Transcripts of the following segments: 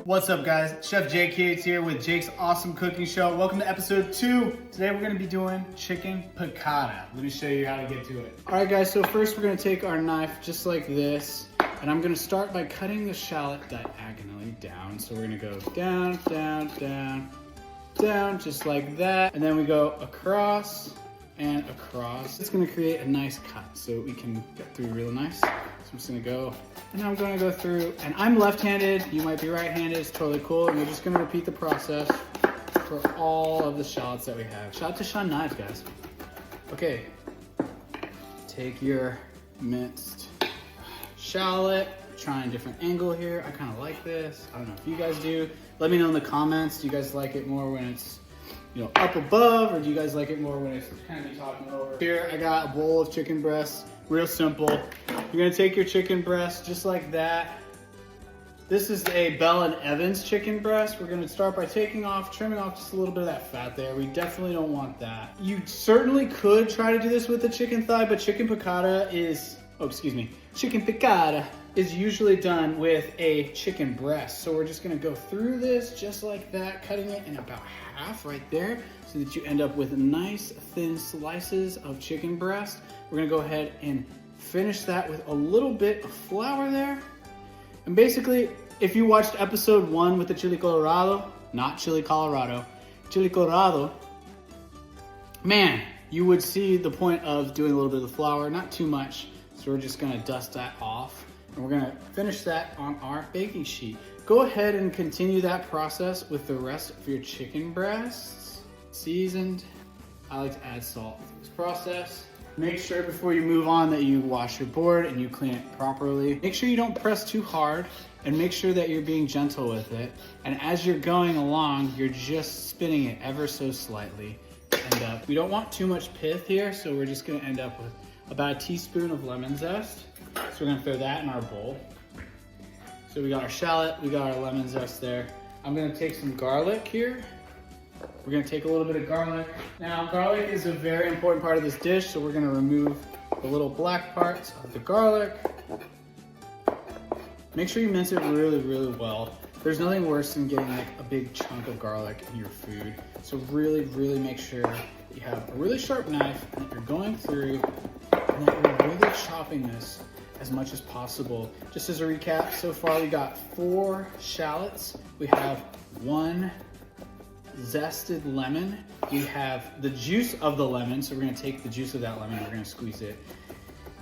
What's up guys, Chef Jake here with Jake's Awesome Cooking Show. Welcome to episode 2. Today we're gonna be doing chicken piccata. Let me show you how to get to it. All right guys, so first we're gonna take our knife just like this, and I'm gonna start by cutting the shallot diagonally down. So we're gonna go down, down, down, down, just like that. And then we go across and across. It's gonna create a nice cut so we can get through real nice. So I'm just gonna go, and I'm gonna go through, and I'm left-handed, you might be right-handed, it's totally cool. And we're just gonna repeat the process for all of the shallots that we have. Shout out to Sean Knives, guys. Okay, take your minced shallot, trying a different angle here. I kind of like this. I don't know if you guys do. Let me know in the comments, do you guys like it more when it's, you know, up above, or do you guys like it more when it's kind of me talking over? Here, I got a bowl of chicken breasts, real simple. You're gonna take your chicken breast just like that. This is a Bell & Evans chicken breast. We're gonna start by trimming off just a little bit of that fat there. We definitely don't want that. You certainly could try to do this with a chicken thigh, but chicken piccata is usually done with a chicken breast. So we're just gonna go through this just like that, cutting it in about half right there so that you end up with nice thin slices of chicken breast. We're gonna go ahead and finish that with a little bit of flour there. And basically, if you watched episode 1 with the chili colorado, not chili Colorado, chili colorado, man, you would see the point of doing a little bit of flour, not too much. So we're just gonna dust that off, and we're gonna finish that on our baking sheet. Go ahead and continue that process with the rest of your chicken breasts. Seasoned. I like to add salt to this process. Make sure before you move on that you wash your board and you clean it properly. Make sure you don't press too hard, and make sure that you're being gentle with it. And as you're going along, you're just spinning it ever so slightly. And we don't want too much pith here, so we're just gonna end up with about a teaspoon of lemon zest. So we're gonna throw that in our bowl. So we got our shallot, we got our lemon zest there. I'm gonna take some garlic here. We're gonna take a little bit of garlic. Now, garlic is a very important part of this dish, so we're gonna remove the little black parts of the garlic. Make sure you mince it really, really well. There's nothing worse than getting like a big chunk of garlic in your food. So really, really make sure that you have a really sharp knife and that you're going through and that you're really chopping this as much as possible. Just as a recap, so far we got 4 shallots. We have 1 zested lemon. We have the juice of the lemon, so we're gonna take the juice of that lemon, we're gonna squeeze it.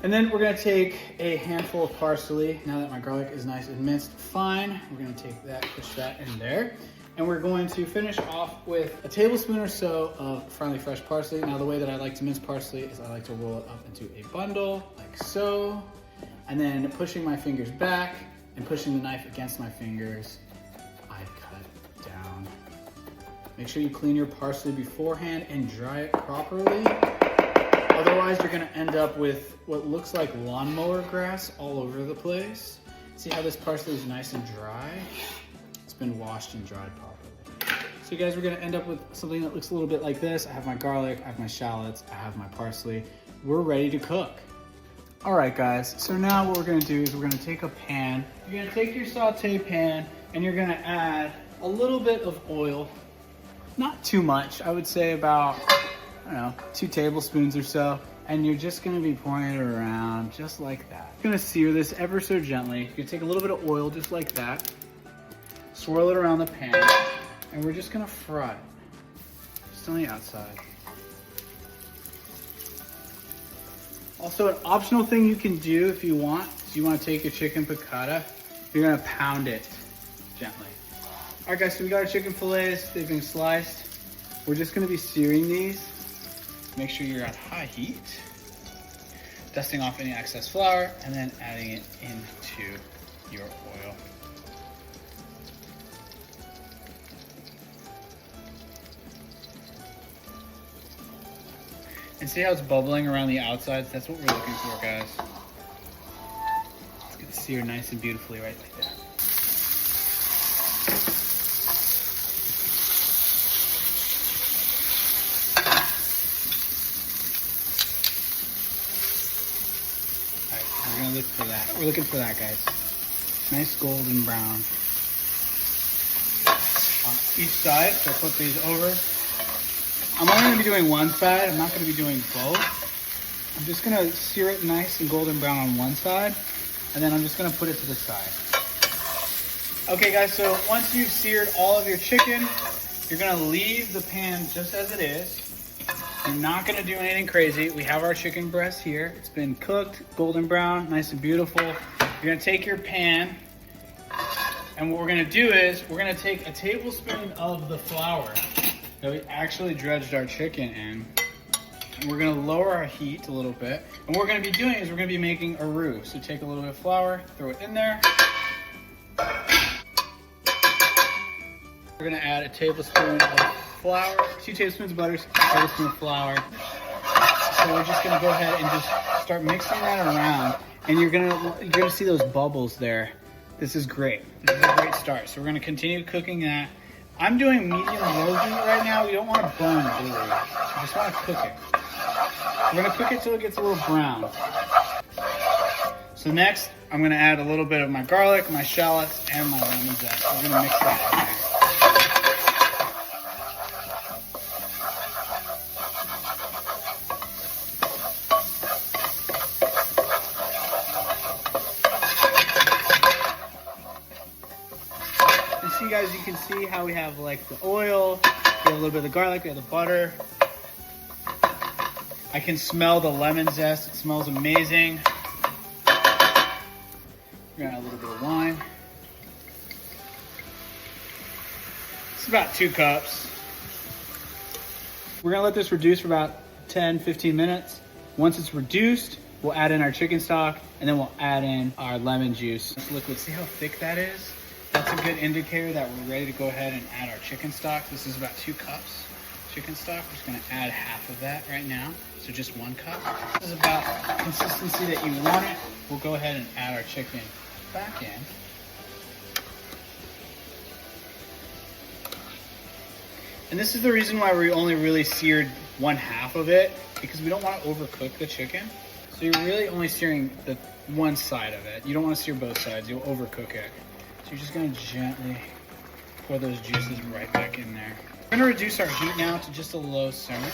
And then we're gonna take a handful of parsley. Now that my garlic is nice and minced fine, we're gonna take that, push that in there. And we're going to finish off with a tablespoon or so of finely fresh parsley. Now the way that I like to mince parsley is I like to roll it up into a bundle, like so. And then pushing my fingers back and pushing the knife against my fingers, I cut down. Make sure you clean your parsley beforehand and dry it properly. Otherwise, you're gonna end up with what looks like lawnmower grass all over the place. See how this parsley is nice and dry? It's been washed and dried properly. So you guys, we're gonna end up with something that looks a little bit like this. I have my garlic, I have my shallots, I have my parsley. We're ready to cook. All right, guys, so now what we're gonna do is we're gonna take a pan. You're gonna take your saute pan and you're gonna add a little bit of oil. Not too much, I would say about, I don't know, 2 tablespoons or so. And you're just gonna be pouring it around just like that. You're gonna sear this ever so gently. You're gonna take a little bit of oil just like that, swirl it around the pan, and we're just gonna fry it, just on the outside. Also, an optional thing you can do if you want, is you wanna take your chicken piccata, you're gonna pound it gently. All right guys, so we got our chicken fillets, they've been sliced. We're just gonna be searing these. Make sure you're at high heat. Dusting off any excess flour and then adding it into your oil. And see how it's bubbling around the outsides? That's what we're looking for, guys. It's gonna sear nice and beautifully right like that. We're gonna look for that. We're looking for that, guys. Nice golden brown. each side. So I'll flip these over. I'm only gonna be doing one side. I'm not gonna be doing both. I'm just gonna sear it nice and golden brown on one side, and then I'm just gonna put it to the side. Okay guys, so once you've seared all of your chicken, you're gonna leave the pan just as it is. You're not gonna do anything crazy. We have our chicken breast here. It's been cooked, golden brown, nice and beautiful. You're gonna take your pan, and what we're gonna do is, we're gonna take a tablespoon of the flour that we actually dredged our chicken in. And we're gonna lower our heat a little bit. And what we're gonna be doing is we're gonna be making a roux. So take a little bit of flour, throw it in there. We're gonna add a tablespoon of flour, 2 tablespoons of butter, 1 tablespoon of flour. So we're just gonna go ahead and just start mixing that around. And you're gonna see those bubbles there. This is great. This is a great start. So we're gonna continue cooking that. I'm doing medium low heat right now. We don't want to burn the glue. We just want to cook it. We're gonna cook it till it gets a little brown. So next, I'm gonna add a little bit of my garlic, my shallots, and my lemon zest. We're gonna mix that in. See guys, you can see how we have like the oil, we have a little bit of the garlic, we have the butter. I can smell the lemon zest, it smells amazing. We're gonna add a little bit of wine. It's about 2 cups. We're gonna let this reduce for about 10-15 minutes. Once it's reduced, we'll add in our chicken stock, and then we'll add in our lemon juice. This liquid, see how thick that is? That's a good indicator that we're ready to go ahead and add our chicken stock. This is about 2 cups chicken stock. We're just gonna add half of that right now. So just 1 cup. This is about consistency that you want it. We'll go ahead and add our chicken back in. And this is the reason why we only really seared 1/2 of it, because we don't want to overcook the chicken. So you're really only searing the one side of it. You don't want to sear both sides, you'll overcook it. So you're just gonna gently pour those juices right back in there. We're gonna reduce our heat now to just a low simmer.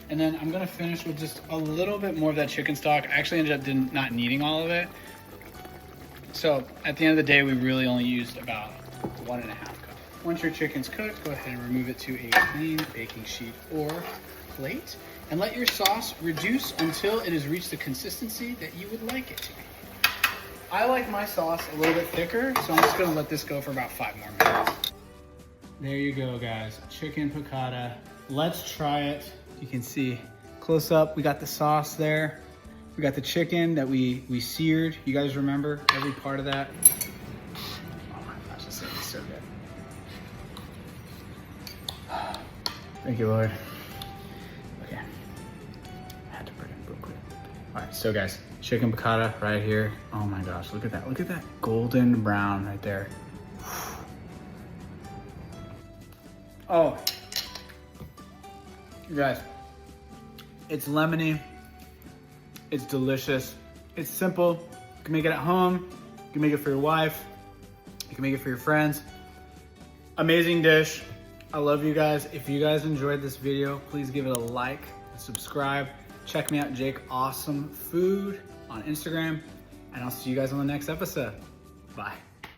And then I'm gonna finish with just a little bit more of that chicken stock. I actually ended up not needing all of it. So at the end of the day, we really only used about 1.5 cups. Once your chicken's cooked, go ahead and remove it to a clean baking sheet or plate, and let your sauce reduce until it has reached the consistency that you would like it to be. I like my sauce a little bit thicker, so I'm just gonna let this go for about 5 more minutes. There you go, guys. Chicken piccata. Let's try it. You can see close up, we got the sauce there. We got the chicken that we seared. You guys remember every part of that? Oh my gosh, this is so good. Thank you, Lord. Okay, I had to put it in real quick. All right, so guys, chicken piccata right here. Oh my gosh, look at that. Look at that golden brown right there. Oh, you guys, it's lemony. It's delicious. It's simple. You can make it at home. You can make it for your wife. You can make it for your friends. Amazing dish. I love you guys. If you guys enjoyed this video, please give it a like and subscribe. Check me out, Jake Awesome Food on Instagram, and I'll see you guys on the next episode. Bye.